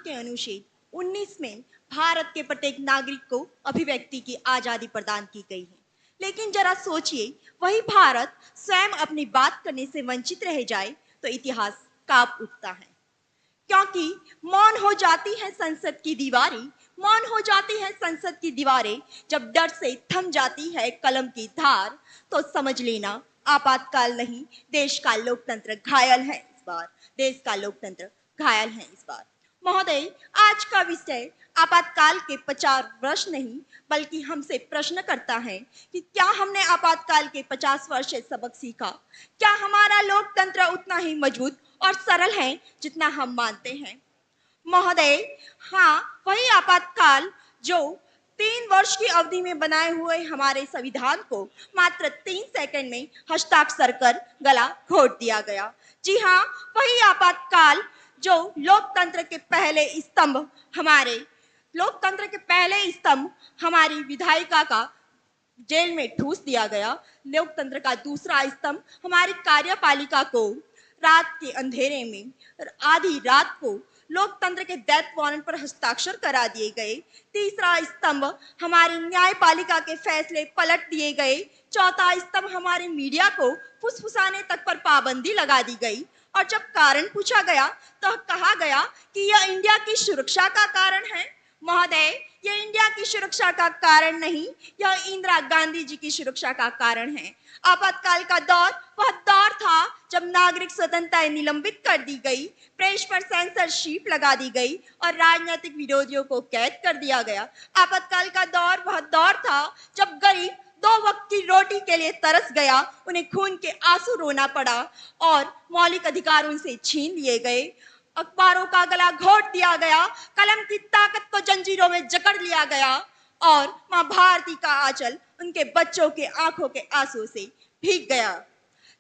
के अनुच्छेद 19 में भारत के प्रत्येक नागरिक को अभिव्यक्ति की आजादी प्रदान की गई है। लेकिन जरा सोचिए, वही भारत स्वयं अपनी बात करने से वंचित रह जाए तो इतिहास कांप उठता है। क्योंकि मौन हो जाती है संसद की दीवारें, मौन हो जाती है संसद की दीवारें, जब डर से थम जाती है कलम की धार, तो समझ लेना आपातकाल नहीं, देश का लोकतंत्र घायल है इस बार, देश का लोकतंत्र घायल है इस बार। महोदय, आज का विषय आपातकाल के 50 वर्ष नहीं, बल्कि हमसे प्रश्न करता है कि क्या हमने आपातकाल के 50 वर्ष से सबक सीखा? क्या हमारा लोकतंत्र उतना ही मजबूत और सरल है जितना हम मानते हैं? महोदय, हाँ, वही आपातकाल जो 3 वर्ष की अवधि में बनाए हुए हमारे संविधान को मात्र 3 सेकंड में हस्ताक्षर कर गला घोट दिया गया। जी हाँ, वही आपातकाल जो लोकतंत्र के पहले स्तंभ हमारी विधायिका का जेल में ठूस दिया गया। लोकतंत्र का दूसरा स्तंभ हमारी कार्यपालिका को रात के अंधेरे में आधी रात को लोकतंत्र के डेथ वारंट पर हस्ताक्षर करा दिए गए। तीसरा स्तंभ हमारी न्यायपालिका के फैसले पलट दिए गए। चौथा स्तंभ हमारे मीडिया को फुसफुसाने तक पर पाबंदी लगा दी गई। और जब कारण पूछा गया तो कहा गया कि यह इंडिया की सुरक्षा का कारण है। महोदय, यह इंडिया की सुरक्षा का कारण नहीं, यह इंदिरा गांधी जी की सुरक्षा का कारण है। आपातकाल का दौर वह दौर था जब नागरिक स्वतंत्रता निलंबित कर दी गई, प्रेस पर सेंसरशिप लगा दी गई और राजनीतिक विरोधियों को कैद कर दिया गया। आपातकाल का दौर वह दौर था जब गरीब 2 वक्त की रोटी के लिए तरस गया, उन्हें खून के आंसू रोना पड़ा और मौलिक अधिकार उनसे छीन लिए गए। अखबारों का गला घोट दिया गया, कलम की ताकत को जंजीरों में जकड़ लिया गया और मां भारती का आंचल उनके बच्चों के आंखों के आंसू से भीग गया।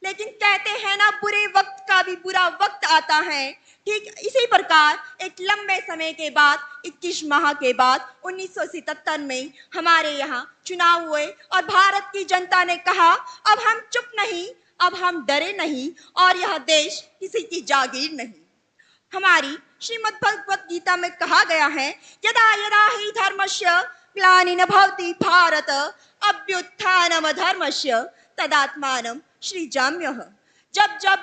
लेकिन कहते हैं ना, बुरे वक्त का भी बुरा वक्त आता है। ठीक इसी प्रकार एक लंबे समय के बाद 21 माह के बाद 1977 में हमारे यहाँ चुनाव हुए और भारत की जनता ने कहा, अब हम चुप नहीं, अब हम डरे नहीं और यह देश किसी की जागीर नहीं। हमारी श्रीमद् भगवत गीता में कहा गया है, यदा यदा हि धर्मस्य ग्लानिर्न भवति भारत अभ्युत्थानम धर्मस्य तदात्मानं सृजाम्यहम्। जब जब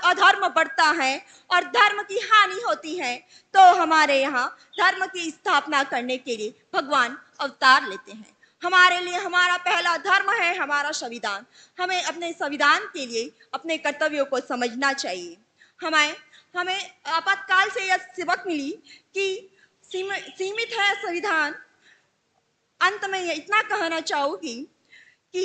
अधर्म बढ़ता है और धर्म की हानि होती है तो हमारे यहाँ धर्म की स्थापना करने के लिए भगवान अवतार लेते हैं। हमारे लिए हमारा पहला धर्म है हमारा संविधान। हमें अपने संविधान के लिए अपने कर्तव्यों को समझना चाहिए। हमें आपातकाल से यह सबक मिली कि सीमित है संविधान। अंत में इतना कहना चाहूंगी कि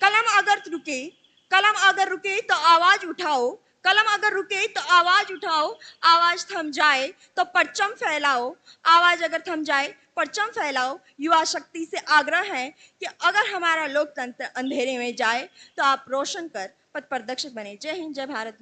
कलम अगर रुके तो आवाज उठाओ, कलम अगर रुके तो आवाज उठाओ, आवाज थम जाए तो परचम फैलाओ, आवाज अगर थम जाए परचम फैलाओ। युवा शक्ति से आग्रह है कि अगर हमारा लोकतंत्र अंधेरे में जाए तो आप रोशन कर पथ प्रदर्शक बने। जय हिंद, जय भारत।